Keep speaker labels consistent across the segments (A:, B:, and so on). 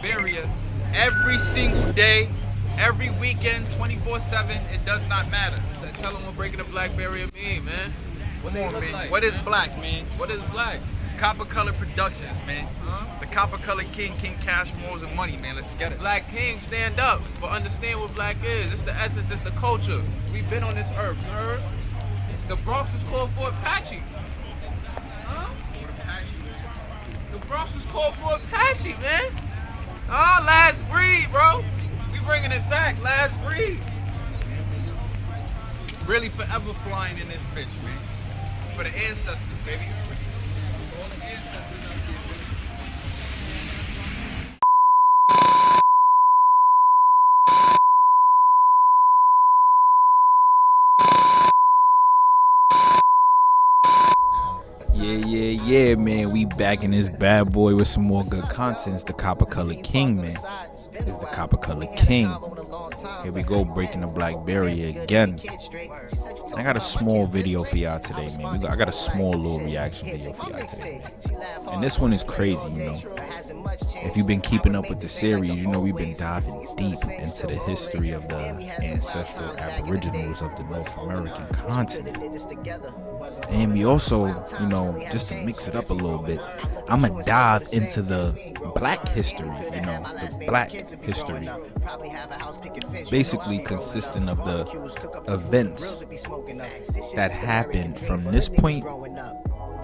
A: black barrier every single day, every weekend, 24/7. It does not matter.
B: Tell them what breaking the black barrier mean, man. What
A: Come
B: they
A: on,
B: look
A: man.
B: like?
A: What is black, man?
B: What is black?
A: Copper Color Productions, man.
B: Huh?
A: The Copper Color King, King Cash, Morals, and Money, man. Let's get it.
B: Black King, stand up for understand what black is. It's the essence, it's the culture. We've been on this earth, you heard? The Bronx was called for Apache. Huh? The Bronx was called for Apache, man. Oh, last breed, bro. We bringing it back, last breed.
A: Really forever flying in this bitch, man. For the ancestors, baby. For all the ancestors out there, baby.
C: Yeah, man. We back in this bad boy with some more good content. It's the Copper Colored King, man. It's the Copper Colored King. Here we go, breaking the black barrier again. I got a small video for y'all today, man. I got a small little reaction video for y'all today, man. And this one is crazy, you know. If you've been keeping up with the series, you know we've been diving deep into the history of the ancestral aboriginals of the North American continent. And we also, you know, just to mix it up a little bit, I'm going to dive into the black history, you know, the black history. Basically consisting of the events that happened from this point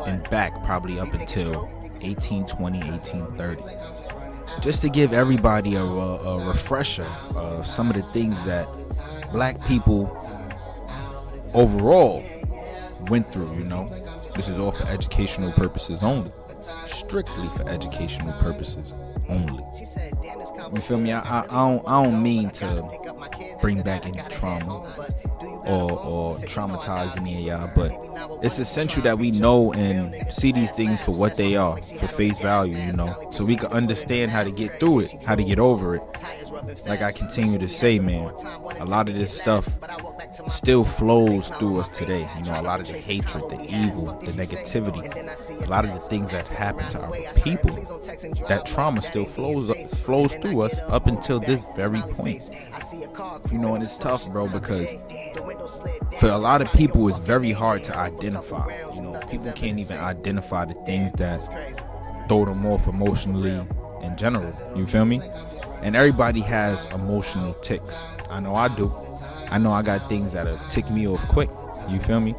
C: and back probably up until 1820, 1830. Just to give everybody a refresher of some of the things that black people overall went through, you know. This is all for educational purposes only. Strictly for educational purposes only. You feel me? I don't mean to bring back any trauma or traumatize any of y'all, but it's essential that we know and see these things for what they are, for face value, you know, so we can understand how to get through it, how to get over it. Like I continue to say, man, a lot of this stuff still flows through us today. You know, a lot of the hatred, the evil, the negativity, a lot of the things that have happened to our people, that trauma still flows through us up until this very point. You know, and it's tough, bro, because for a lot of people it's very hard to identify. You know, people can't even identify the things that throw them off emotionally in general. You feel me? And everybody has emotional ticks. I know I do. I know I got things that'll tick me off quick. You feel me?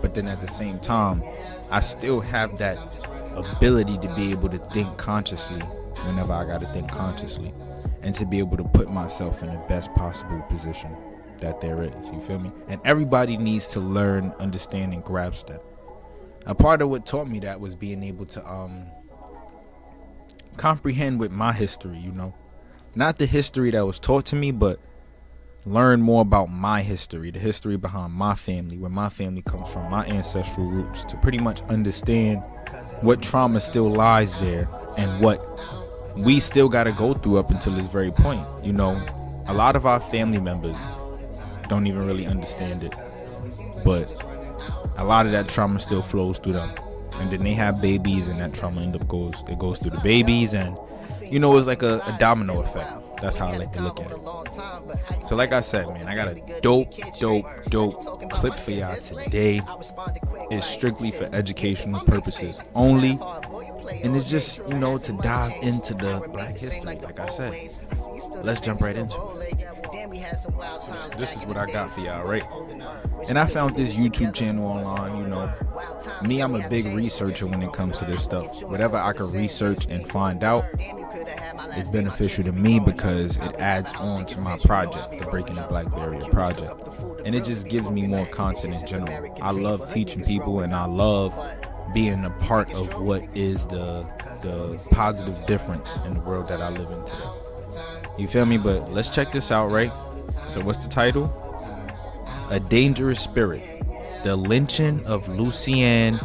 C: But then at the same time, I still have that ability to be able to think consciously whenever I gotta think consciously, and to be able to put myself in the best possible position that there is. You feel me? And everybody needs to learn, understand, and grasp that. A part of what taught me that was being able to comprehend with my history, you know. Not the history that was taught to me, but learn more about my history, the history behind my family, where my family comes from, my ancestral roots, to pretty much understand what trauma still lies there and what we still got to go through up until this very point. You know, a lot of our family members don't even really understand it, but a lot of that trauma still flows through them. And then they have babies, and that trauma goes through the babies, and you know, it's like a domino effect. That's how I like to look at it. So like I said, man, I got a dope clip for y'all today. It's strictly for educational purposes only. And it's just, you know, to dive into the black history. Like I said, let's jump right into it. This is what I got for y'all, right? And I found this YouTube channel online. You know, me, I'm a big researcher when it comes to this stuff. Whatever I can research and find out, it's beneficial to me because it adds on to my project, the Breaking the Black Barrier project. And it just gives me more content in general. I love teaching people, and I love being a part of what is the positive difference in the world that I live in today. You feel me? But let's check this out, right? So what's the title? A Dangerous Spirit, the Lynching of Lucian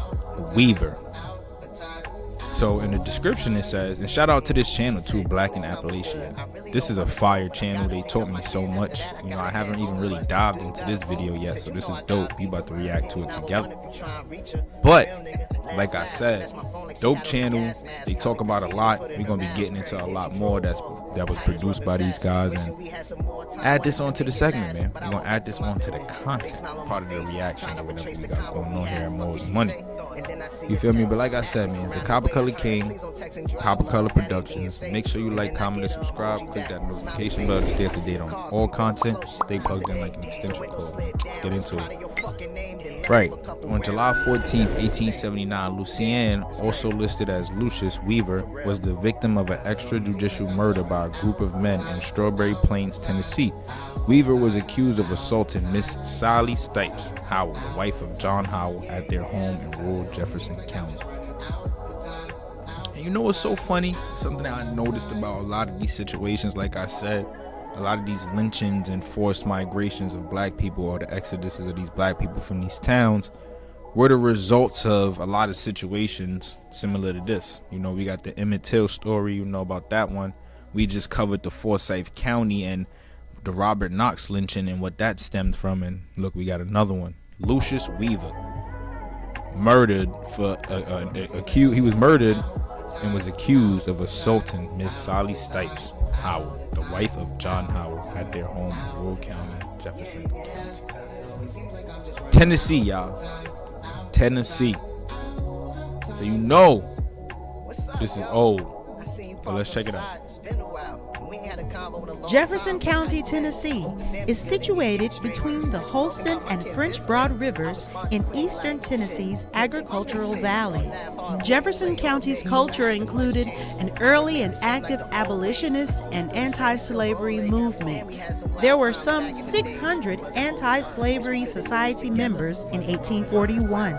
C: Weaver. So in the description it says, and shout out to this channel too, Black in Appalachia. This is a fire channel. They taught me so much. You know, I haven't even really dived into this video yet, so this is dope. We about to react to it together. But like I said, dope channel. They talk about a lot. We're gonna be getting into a lot more that was produced by these guys, and add this onto the segment, man. We're gonna add this onto the content, part of the reaction or whatever we got going on here at Mo's Money. You feel me? But like I said, man, it's the Copper Color King, Copper Color Productions. Make sure you like, comment, and subscribe. Click that notification bell to stay up to date on all content. Stay plugged in like an extension cord. Let's get into it. Right. On July 14th, 1879, Lucian, also listed as Lucius Weaver, was the victim of an extrajudicial murder by a group of men in Strawberry Plains, Tennessee. Weaver was accused of assaulting Miss Sally Stipes Howell, the wife of John Howell, at their home in rural Jefferson County. And you know what's so funny? Something that I noticed about a lot of these situations, like I said, a lot of these lynchings and forced migrations of black people, or the exoduses of these black people from these towns, were the results of a lot of situations similar to this. You know, we got the Emmett Till story, you know about that one. We just covered the Forsyth County and the Robert Knox lynching and what that stemmed from. And look, we got another one. Lucius Weaver, murdered for he was murdered and was accused of assaulting Miss Sally Stipes Howell, the wife of John Howell, at their home in rural county, Jefferson County. Tennessee, y'all. Tennessee. So you know this is old. But let's check it out.
D: Jefferson County, Tennessee is situated between the Holston and French Broad Rivers in eastern Tennessee's agricultural valley. Jefferson County's culture included an early and active abolitionist and anti-slavery movement. There were some 600 anti-slavery society members in 1841.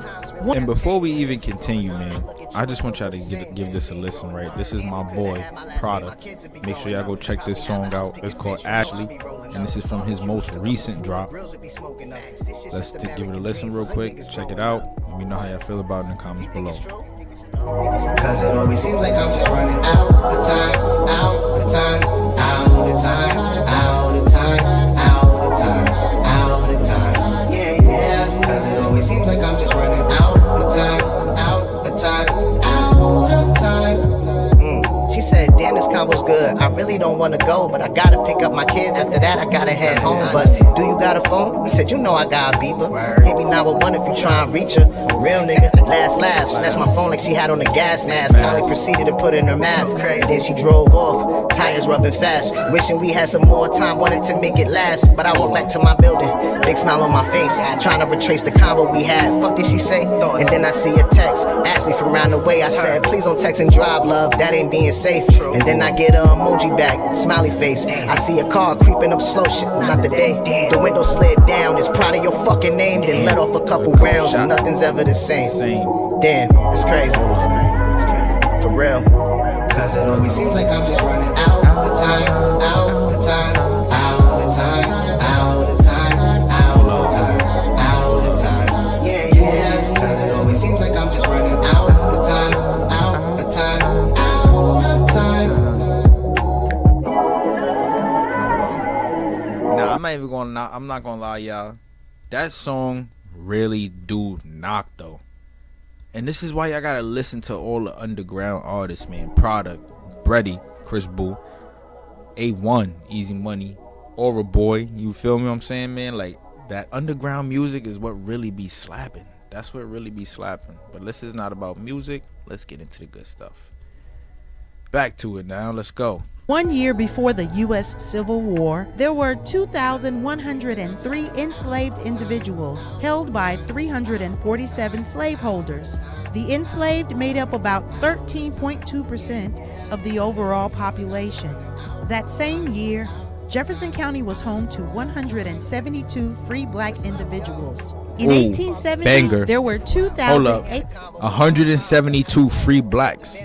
C: And before we even continue, man, I just want y'all to give this a listen, right? This is my boy, Prada. Make sure y'all go check this song out. It's called Ashley, and this is from his most recent drop. Let's give it a listen real quick. Check it out. Let me know how y'all feel about it in the comments below.
E: Cause it always seems like I'm just running out of time, out of time, out of time, out of time, out of time, out of time. Yeah, yeah. Cause it always seems like I'm just running out of time, out of time, out of time. She said, damn, this combo's good. I really don't want to go, but I gotta pick up my kids. After that, I gotta head home. But do you got a phone? He said, you know I got a beeper. Hit me 911 if you try and reach her. Real nigga, last laugh. Snatched my phone like she had on a gas mask. Kindly proceeded to put in her mouth. Then she drove off, tires rubbing fast. Wishing we had some more time, wanted to make it last. But I walked back to my building, big smile on my face, trying to retrace the convo we had. Fuck did she say? And then I see a text, Ashley from round the way. I said, please don't text and drive, love, that ain't being safe. And then I get an emoji back, smiley face. I see a car creeping up slow, shit, not the day. The window slid down, it's proud of your fucking name. Then let off a couple rounds and nothing's ever the same. Damn, it's crazy. It's crazy. For real. Cause it always seems like I'm just running out of time, out of time, out of time, out of time, out of time, out of time. Yeah, yeah. Cause it always seems like I'm just running out of time, out of time, out of time.
C: Nah, I'm not gonna lie, y'all. That song really do knock though. And this is why y'all gotta listen to all the underground artists, man. Product, Brady, Chris Boo, A1, Easy Money, Aura Boy. You feel me what I'm saying, man? Like, that underground music is what really be slapping. That's what really be slapping. But this is not about music. Let's get into the good stuff. Back to it now. Let's go.
D: 1 year before the U.S. Civil War, there were 2,103 enslaved individuals held by 347 slaveholders. The enslaved made up about 13.2% of the overall population. That same year, Jefferson County was home to 172 free black individuals. In 1870,
C: banger.
D: there were
C: 172 free blacks.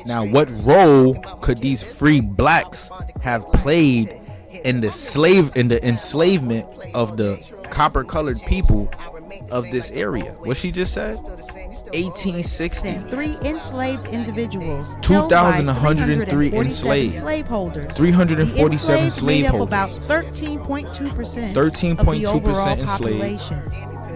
C: Now, what role could these free blacks have played in the enslavement of the copper-colored people of this area? What she just said? 1860.
D: 3 enslaved individuals.
C: 2,103 enslaved.
D: Slaveholders.
C: 347
D: slaveholders. Made up
C: slaveholders.
D: about 13.2%
C: 13.2%
D: of the overall
C: enslaved.
D: population.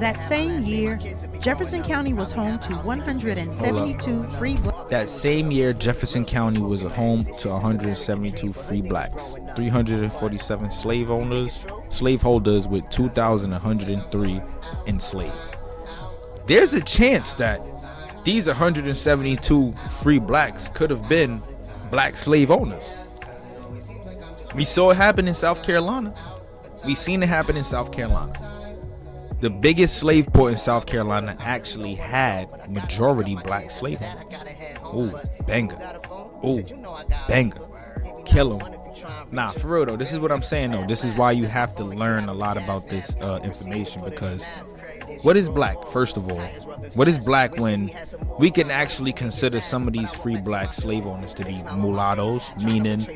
D: That same year, Jefferson County was home to 172 free blacks.
C: That same year, Jefferson County was a home to 172 free blacks, 347 slaveholders with 2,103 enslaved. There's a chance that these 172 free blacks could have been black slave owners. We saw it happen in South Carolina. We seen it happen in South Carolina. The biggest slave port in South Carolina actually had majority black slave owners. Ooh, banger. Ooh, banger. Kill them. Nah, for real though, this is what I'm saying though. This is why you have to learn a lot about this information, because what is black, first of all? What is black when we can actually consider some of these free black slave owners to be mulattoes, meaning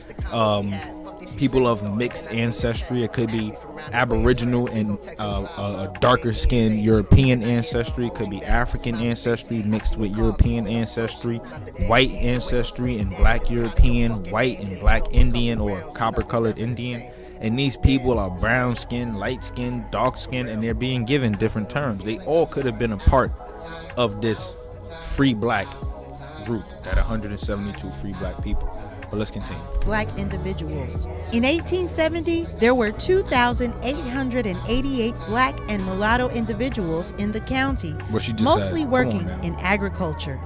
C: people of mixed ancestry? It could be Aboriginal and a darker skinned European ancestry. It could be African ancestry mixed with European ancestry, white ancestry and black European, white and black Indian or copper colored Indian. And these people are brown skin, light skin, dark skin, and they're being given different terms. They all could have been a part of this free black group, that 172 free black people. But let's continue.
D: Black individuals. In 1870, there were 2,888 black and mulatto individuals in the county, mostly working in agriculture.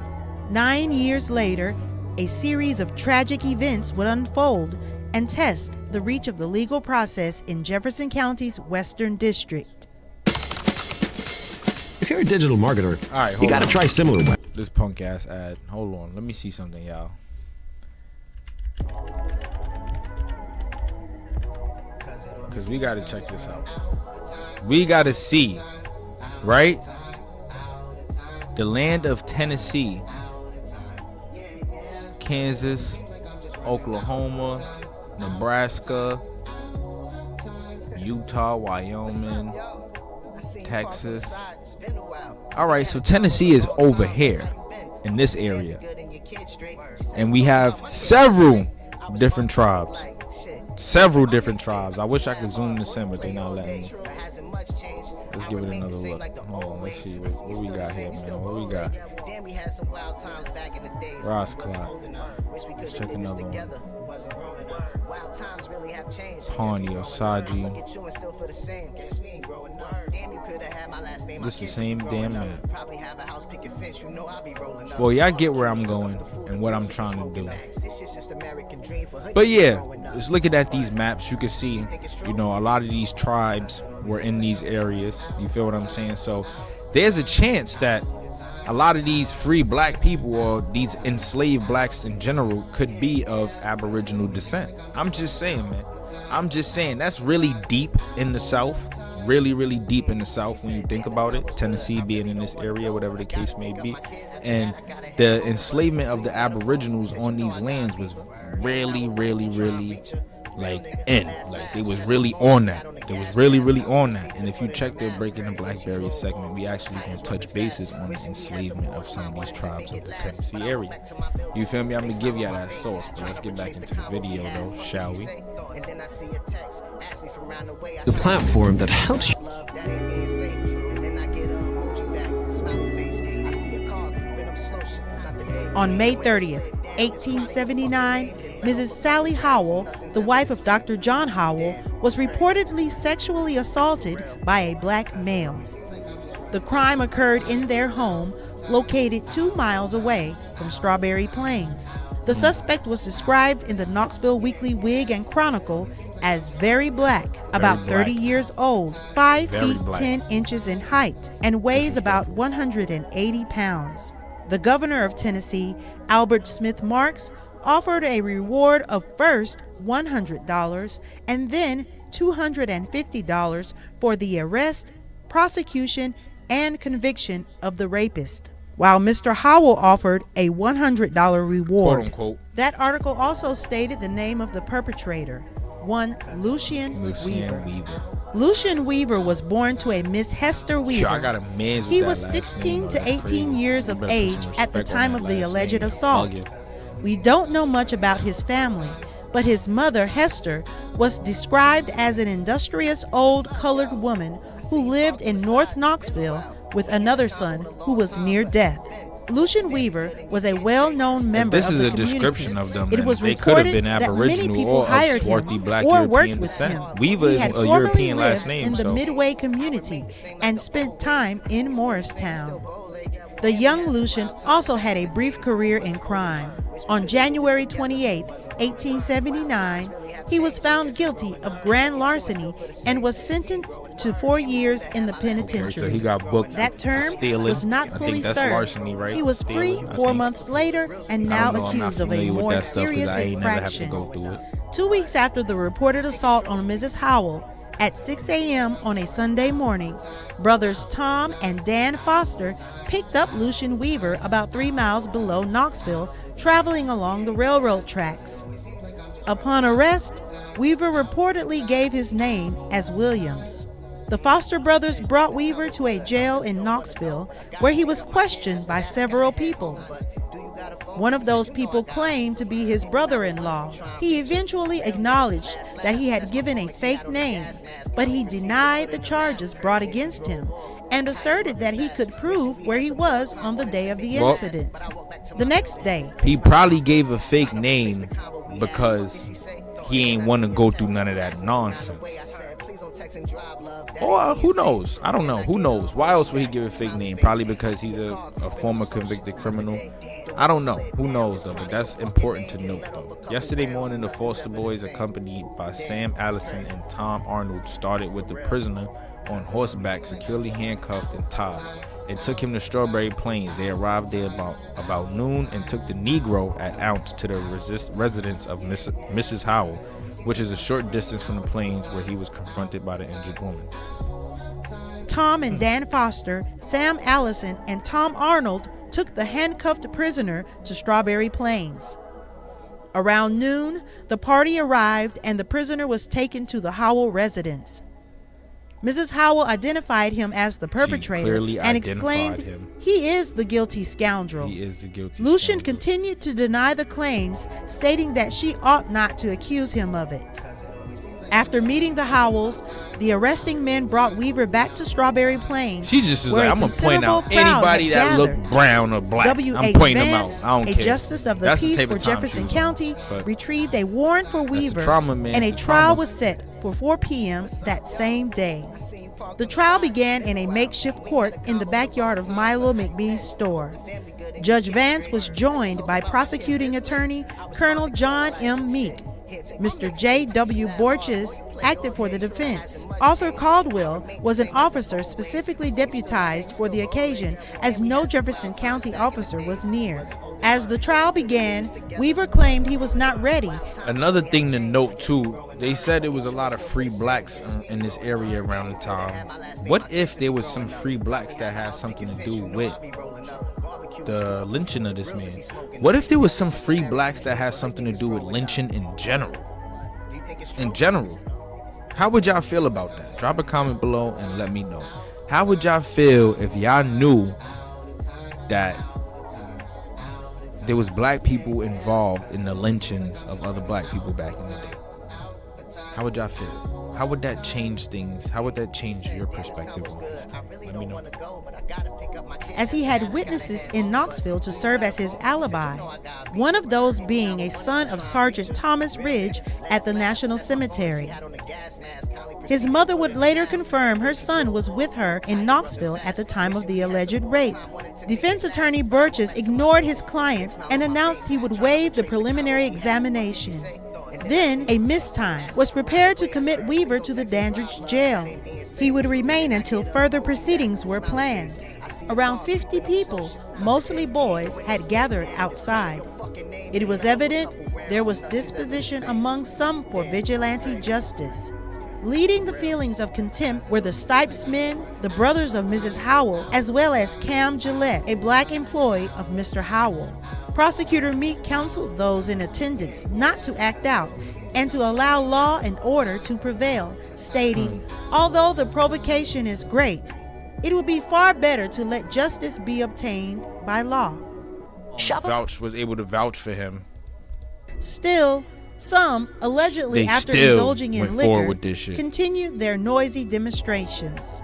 D: 9 years later, a series of tragic events would unfold and test the reach of the legal process in Jefferson County's Western District.
F: If you're a digital marketer, you gotta try similar.
C: This punk ass ad. Hold on, let me see something, y'all. Because we gotta check this out. We gotta see, right? The land of Tennessee, Kansas, Oklahoma, Nebraska, Utah, Wyoming, Texas. All right, so Tennessee is over here in this area, and we have several different tribes. I wish I could zoom this in, but they're not letting me. Let's give it another look. Hold on, let's see what we got here, man. What we got? Ross Clark. Let's check another one. Pawnee, Osage. This is the same damn man. Well, y'all get where I'm going and what I'm trying to do. But yeah, just looking at these maps, you can see, a lot of these tribes were in these areas. You feel what I'm saying? So there's a chance that a lot of these free black people, or these enslaved blacks in general, could be of Aboriginal descent. I'm just saying, man. I'm just saying, that's really deep in the South. Really, really deep in the South when you think about it. Tennessee being in this area, whatever the case may be. And the enslavement of the Aboriginals on these lands was really, really, really they was really on that. They was really, really on that. And if you check the Breaking the Black Barrier segment, we actually gonna touch bases on the enslavement of some of these tribes of the Tennessee area. You feel me? I'm gonna give y'all that source, but let's get back into the video though, shall we?
F: The platform that helps you.
D: On May 30th, 1879, Mrs. Sally Howell, the wife of Dr. John Howell, was reportedly sexually assaulted by a black male. The crime occurred in their home, located 2 miles away from Strawberry Plains. The suspect was described in the Knoxville Weekly Whig and Chronicle as very black, about 30 years old, 5 feet 10 inches in height, and weighs about 180 pounds. The governor of Tennessee, Albert Smith Marks, offered a reward of first $100 and then $250 for the arrest, prosecution, and conviction of the rapist, while Mr. Howell offered a $100 reward.
C: Quote unquote.
D: That article also stated the name of the perpetrator, one Lucian Weaver. Lucian Weaver was born to a Miss Hester Weaver.
C: I got a man's with
D: he
C: that
D: was
C: last
D: 16
C: name,
D: to 18 years of age at the time of the alleged assault.
C: Bugging.
D: We don't know much about his family, but his mother, Hester, was described as an industrious old colored woman who lived in North Knoxville with another son who was near death. Lucian Weaver was a well-known member
C: this
D: of
C: is
D: the
C: a
D: community.
C: description of them,
D: It
C: and
D: was
C: they could have
D: reported
C: been
D: that many
C: Aboriginal
D: people
C: or of
D: hired
C: swarthy
D: him
C: black
D: or
C: European
D: worked with
C: descent.
D: him.
C: Weaver
D: He
C: is
D: had
C: a
D: formerly
C: European last
D: lived
C: name,
D: in the
C: so
D: Midway community and spent time in Morristown. The young Lucian also had a brief career in crime. On January 28, 1879, he was found guilty of grand larceny and was sentenced to 4 years in the penitentiary.
C: so he got booked
D: That
C: for
D: term
C: stealing.
D: was not
C: I
D: fully
C: think that's
D: served.
C: larceny, right?
D: He was free
C: Stealing, I
D: 4
C: think.
D: months later and
C: I
D: now
C: don't know, I'm not
D: accused of a
C: familiar with
D: more
C: that stuff 'cause
D: serious
C: I ain't never have to
D: infraction.
C: go through it.
D: 2 weeks after the reported assault on Mrs. Howell, at 6 a.m. on a Sunday morning, brothers Tom and Dan Foster picked up Lucian Weaver about 3 miles below Knoxville, traveling along the railroad tracks. Upon arrest, Weaver reportedly gave his name as Williams. The Foster brothers brought Weaver to a jail in Knoxville, where he was questioned by several people. One of those people claimed to be his brother-in-law. He eventually acknowledged that he had given a fake name, but he denied the charges brought against him and asserted that he could prove where he was on the day of the incident. The next day,
C: He probably gave a fake name because he ain't want to go through none of that nonsense. Or who knows? I don't know. Who knows? Why else would he give a fake name? Probably because he's a former convicted criminal. I don't know. Who knows, though? But that's important to note, though. Yesterday morning, the Foster boys, accompanied by Sam Allison and Tom Arnold, started with the prisoner on horseback, securely handcuffed and tied, and took him to Strawberry Plains. They arrived there about noon and took the Negro at Ounce to the residence of Mrs. Howell, which is a short distance from the plains, where he was confronted by the injured woman.
D: Tom and Dan Foster, Sam Allison, and Tom Arnold took the handcuffed prisoner to Strawberry Plains. Around noon, the party arrived and the prisoner was taken to the Howell residence. Mrs. Howell identified him as the perpetrator and exclaimed, "He is the guilty scoundrel."
C: He is the guilty
D: Lucian
C: scoundrel.
D: continued to deny the claims, stating that she ought not to accuse him of it. After meeting the Howells, the arresting men brought Weaver back to Strawberry Plains.
C: She just is
D: where
C: like,
D: a
C: I'm gonna point out
D: considerable crowd
C: anybody
D: had
C: that look
D: gathered.
C: brown or black.
D: W.H.
C: I'm pointing them
D: Vance,
C: out. I don't
D: a
C: care.
D: justice of the
C: That's
D: peace
C: type
D: for
C: of time
D: Jefferson
C: she was on,
D: County,
C: but
D: retrieved a warrant for
C: that's a
D: Weaver,
C: trauma, man.
D: and a
C: It's a
D: trial
C: trauma.
D: was set for 4 p.m. that same day. The trial began in a makeshift court in the backyard of Milo McBee's store. Judge Vance was joined by prosecuting attorney Colonel John M. Meek. Mr. J.W. Borges acted for the defense. Arthur Caldwell was an officer specifically deputized for the occasion, as no Jefferson County officer was near. As the trial began, Weaver claimed he was not ready.
C: Another thing to note too, they said there was a lot of free blacks in this area around the time. What if there was some free blacks that had something to do with the lynching of this man? What if there was some free blacks that had something to do with lynching in general? How would y'all feel about that? Drop a comment below and let me know. How would y'all feel if y'all knew that there was black people involved in the lynchings of other black people back in the day? How would y'all feel? How would that change things? How would that change your perspective on this? Let me know.
D: As he had witnesses in Knoxville to serve as his alibi, one of those being a son of Sergeant Thomas Ridge at the National Cemetery. His mother would later confirm her son was with her in Knoxville at the time of the alleged rape. Defense attorney Burgess ignored his clients and announced he would waive the preliminary examination. Then, a mistime, was prepared to commit Weaver to the Dandridge jail. He would remain until further proceedings were planned. Around 50 people, mostly boys, had gathered outside. It was evident there was disposition among some for vigilante justice. Leading the feelings of contempt were the Stipes men, the brothers of Mrs. Howell, as well as Cam Gillette, a black employee of Mr. Howell. Prosecutor Meek counseled those in attendance not to act out and to allow law and order to prevail, stating, "Although the provocation is great, it would be far better to let justice be obtained by law."
C: Vouch was able to vouch for him.
D: Still, some, allegedly
C: They
D: after
C: still
D: indulging in
C: went forward
D: liquor,
C: with this shit.
D: continued their noisy demonstrations.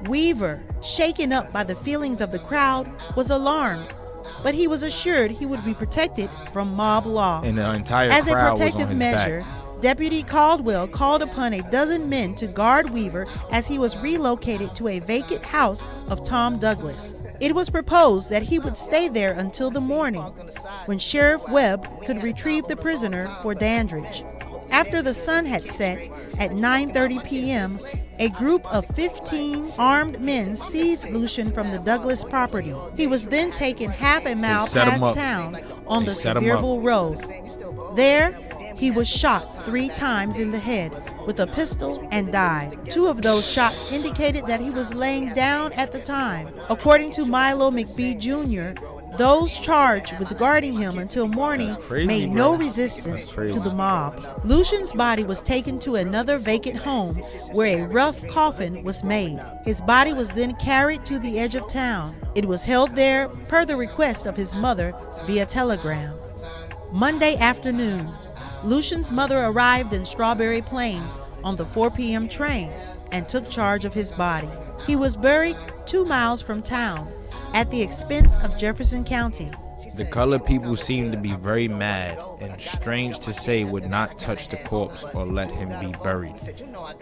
D: Weaver, shaken up by the feelings of the crowd, was alarmed, but he was assured he would be protected from mob law.
C: And the entire
D: As a
C: crowd was on
D: protective
C: his
D: measure,
C: back.
D: Deputy Caldwell called upon a dozen men to guard Weaver as he was relocated to a vacant house of Tom Douglas. It was proposed that he would stay there until the morning, when Sheriff Webb could retrieve the prisoner for Dandridge. After the sun had set at 9:30 p.m., a group of 15 armed men seized Lucian from the Douglas property. He was then taken half a mile
C: set him
D: past
C: up.
D: town on
C: They
D: the
C: set him up.
D: Sevierville Road. There, he was shot 3 times in the head with a pistol and died. 2 of those shots indicated that he was laying down at the time. According to Milo McBee Jr., those charged with guarding him until morning
C: crazy,
D: made
C: bro.
D: no resistance to the mob. Lucian's body was taken to another vacant home where a rough coffin was made. His body was then carried to the edge of town. It was held there per the request of his mother via telegram. Monday afternoon, Lucian's mother arrived in Strawberry Plains on the 4 p.m. train and took charge of his body. He was buried 2 miles from town at the expense of Jefferson County.
C: The colored people seemed to be very mad and, strange to say, would not touch the corpse or let him be buried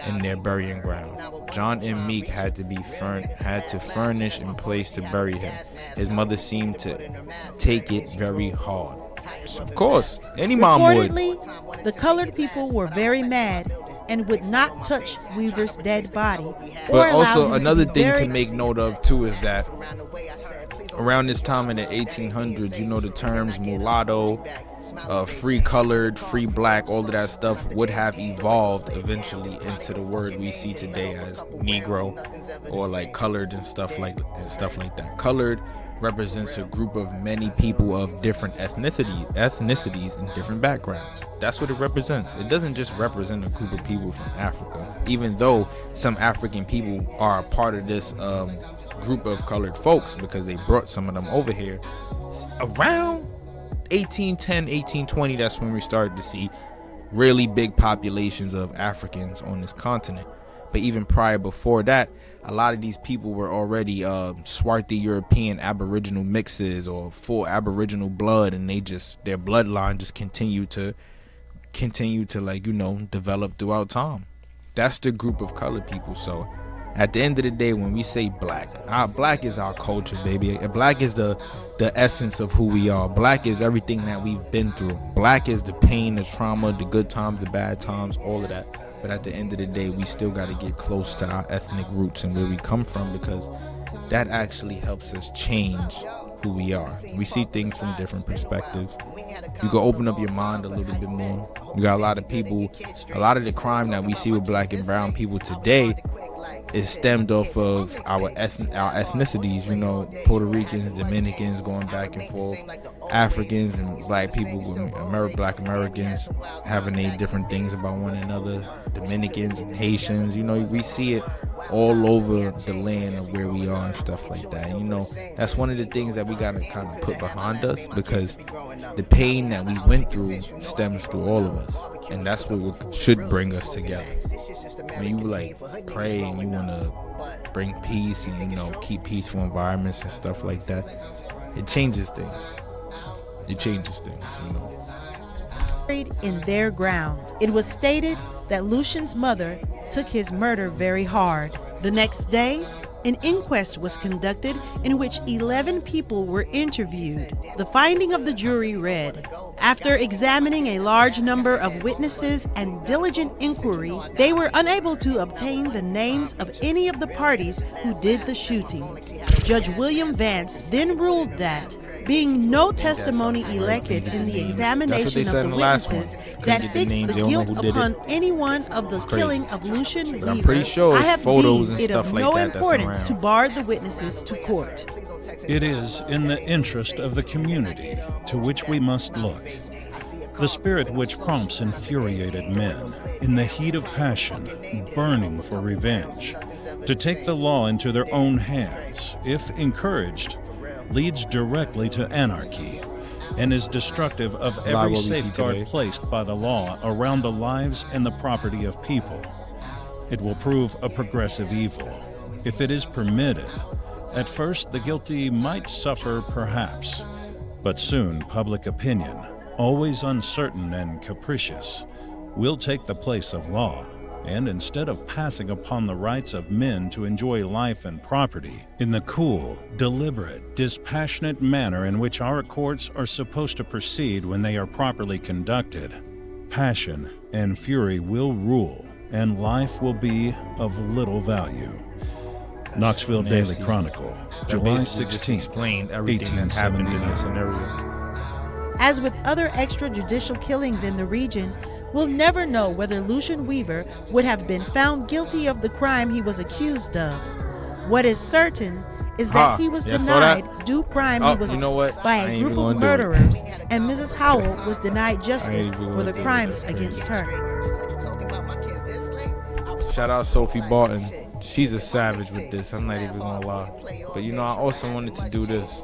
C: in their burying ground. John M. Meek had to furnish a place to bury him. His mother seemed to take it very hard. Of course, any mom would.
D: Reportedly, the colored people were very mad and would not touch Weaver's dead body.
C: But also another thing to make note of too is that around this time in the 1800s, you know, the terms mulatto, free colored, free black, all of that stuff would have evolved eventually into the word we see today as Negro, or like colored and stuff like that. Colored represents a group of many people of different ethnicities and different backgrounds. That's what it represents. It doesn't just represent a group of people from Africa, even though some African people are a part of this group of colored folks because they brought some of them over here. Around 1810, 1820, that's when we started to see really big populations of Africans on this continent. But even prior before that, a lot of these people were already swarthy European Aboriginal mixes or full Aboriginal blood, and their bloodline just continued to like, you know, develop throughout time. That's the group of colored people. So at the end of the day, when we say black is our culture, baby. Black is the essence of who we are. Black is everything that we've been through. Black is the pain, the trauma, the good times, the bad times, all of that. But at the end of the day, we still got to get close to our ethnic roots and where we come from, because that actually helps us change who we are. We see things from different perspectives. You can open up your mind a little bit more. You got a lot of the crime that we see with black and brown people today is stemmed off of our ethnicities, you know, Puerto Ricans, Dominicans, going back and forth, Africans and black people, black Americans having their different things about one another, Dominicans and Haitians, you know, we see it all over the land of where we are and stuff like that. And, you know, that's one of the things that we gotta kind of put behind us, because the pain that we went through stems through all of us, and that's what should bring us together. When you like pray and you want to bring peace and, you know, keep peaceful environments and stuff like that, it changes things. You know.
D: Buried in their ground. It was stated that Lucian's mother took his murder very hard. The next day, an inquest was conducted in which 11 people were interviewed. The finding of the jury read, after examining a large number of witnesses and diligent inquiry, they were unable to obtain the names of any of the parties who did the shooting. Judge William Vance then ruled that, being no testimony elected in the examination of the witnesses that fixed the guilt upon any one of the killing of Lucian Weaver,
C: I'm pretty sure
D: I have
C: photos
D: deemed
C: and
D: it of
C: stuff like
D: no
C: that that's
D: importance
C: around.
D: to bar the witnesses to court.
G: It is in the interest of the community to which we must look. The spirit which prompts infuriated men, in the heat of passion, burning for revenge, to take the law into their own hands, if encouraged, leads directly to anarchy and is destructive of every safeguard placed by the law around the lives and the property of people. It will prove a progressive evil. if it is permitted. At first, the guilty might suffer perhaps, but soon public opinion, always uncertain and capricious, will take the place of law, and instead of passing upon the rights of men to enjoy life and property in the cool, deliberate, dispassionate manner in which our courts are supposed to proceed when they are properly conducted, passion and fury will rule, and life will be of little value. Knoxville Daily Chronicle, July 16,
C: explained everything that happened in this scenario.
D: As with other extrajudicial killings in the region, we'll never know whether Lucian Weaver would have been found guilty of the crime he was accused of. What is certain is that he was denied due crime he was by a group of murderers, and Mrs. Howell was denied justice for the crimes against her.
C: Shout out Sophie Barton. She's a savage with this. I'm not even gonna lie. But I also wanted to do this.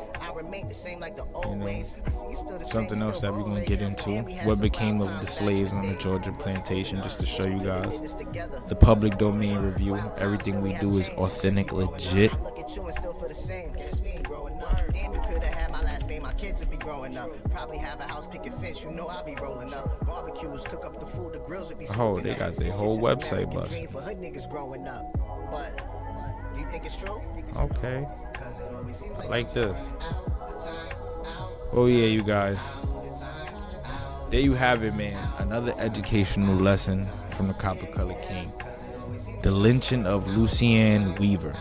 C: Something else that we're gonna get into. What became of the slaves on the Georgia plantation, just to show you guys. The public domain review. Everything we do is authentic, legit. Oh, they got their whole website bust. Okay. I like this. Oh yeah, you guys. There you have it, man. Another educational lesson from the Copper Colored King. The lynching of Lucian Weaver.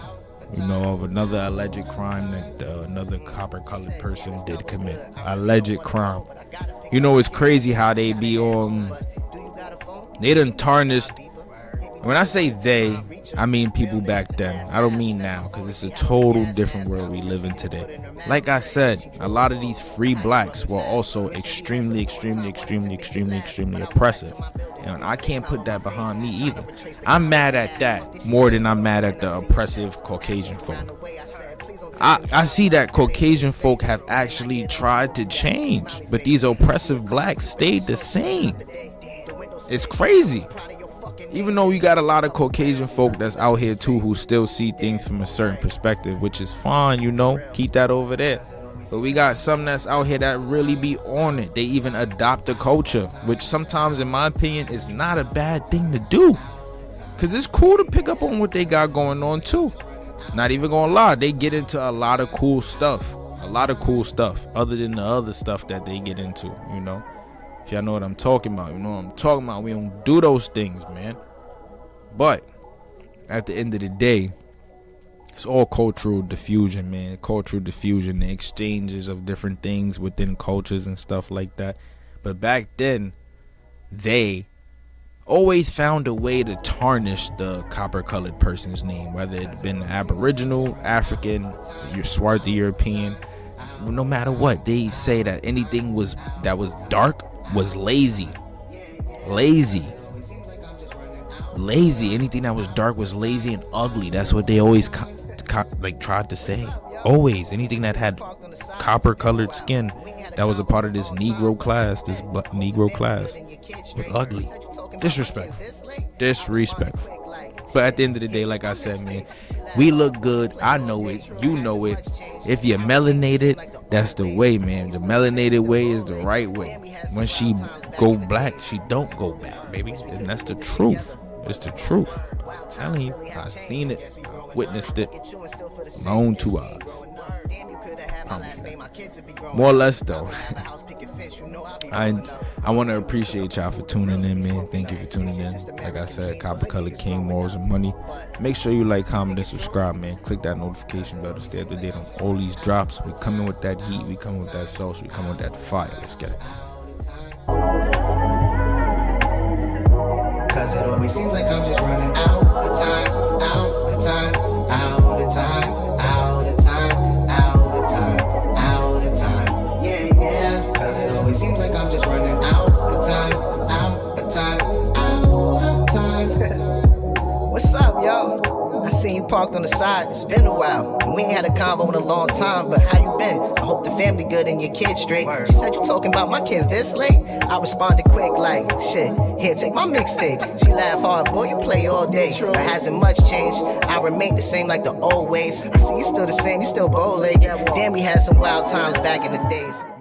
C: Of another alleged crime that another copper-colored person did commit. Alleged crime. It's crazy how they be they done tarnished. When I say they, I mean people back then. I don't mean now, because it's a total different world we live in today. Like I said, a lot of these free blacks were also extremely oppressive. And I can't put that behind me either. I'm mad at that more than I'm mad at the oppressive Caucasian folk. I see that Caucasian folk have actually tried to change, but these oppressive blacks stayed the same. It's crazy. Even though we got a lot of Caucasian folk that's out here too who still see things from a certain perspective, which is fine, keep that over there. But we got some that's out here that really be on it. They even adopt the culture, which sometimes, in my opinion, is not a bad thing to do. Because it's cool to pick up on what they got going on too. Not even gonna lie, they get into a lot of cool stuff. Other than the other stuff that they get into, If y'all know what I'm talking about, We don't do those things, man. But at the end of the day, it's all cultural diffusion, man. Cultural diffusion, the exchanges of different things within cultures and stuff like that. But back then, they always found a way to tarnish the copper-colored person's name, whether it been Aboriginal, African, your swarthy European. No matter what, they say that anything that was dark was lazy. Anything that was dark was lazy and ugly. That's what they always tried to say. Always. Anything that had copper colored skin that was a part of this Negro class was ugly. Disrespectful. But at the end of the day, like I said, man, we look good. I know it. You know it. If you're melanated, that's the way, man. The melanated way is the right way. When she go black, she don't go back, baby. And that's the truth. It's the truth. I'm telling you, I seen it, I witnessed it, my own 2 eyes. More or less though. I want to appreciate y'all for tuning in, man. Thank you for tuning in. Like I said, Copper Colored King, Morals and Money. Make sure you like, comment, and subscribe, man. Click that notification bell to stay up to date on all these drops. We coming with that heat. We coming with that sauce. We coming with that fire. Let's get it.
E: Cause it always seems like I'm just running out of time, out of time, out of time, out of time, out of time, out of time. Yeah. Cause it always seems like I'm just running out of time, out of time, out of time. What's up, yo? I seen you parked on the side. It's been a while. We ain't had a convo in a long time, but how you been? I hope the family good and your kids straight. She said you talking about my kids this late? I responded quick like, shit, here, take my mixtape. She laughed hard, boy, you play all day. But hasn't much changed. I remain the same like the old ways. I see you still the same, you still bold leg. Damn, we had some wild times back in the days.